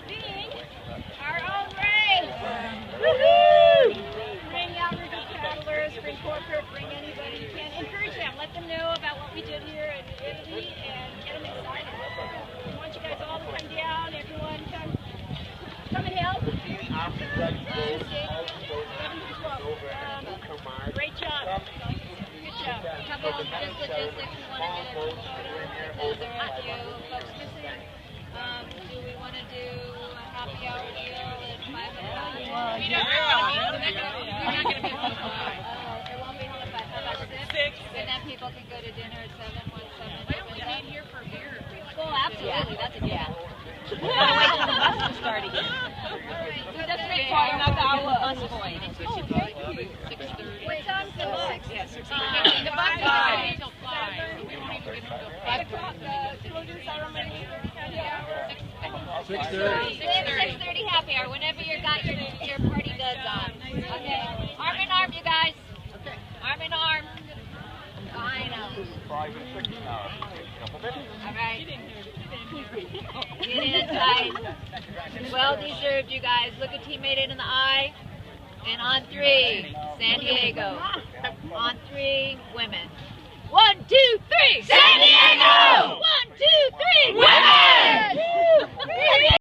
being our own race. Woohoo! Bring outreach travelers, bring corporate, bring anybody you can. Encourage them. Let them know about what we did here in Italy and get them excited. We want you guys all to come down. Everyone come and help. 7 to 12. Great job. Good job. How about just logistics? We want to get a photo. Is there a few folks missing? Do we want to do a happy hour deal at 5 o'clock? We don't we're not going to be able to fly. It won't be home at 5. How about 6? And then people can go to dinner at 7, 1, 7. Why don't we meet here for beer? Oh, absolutely. That's a yeah. We gotta wait till the bus is starting. That's big part, not the bus point. 6:30. What time's the bus? Yeah, 6:30. The bus is starting until 5. We won't even get until 5 o'clock. Closing ceremony. 6:30. 6:30 happy hour. Whenever you got your party duds on. Okay. Arm in arm, you guys. Arm in arm. Fine. All right. Get in tight. Well deserved, you guys. Look a teammate in the eye. And on 3, San Diego. On 3, women. 1, 2, 3, San Diego! 1, 2, 3, women!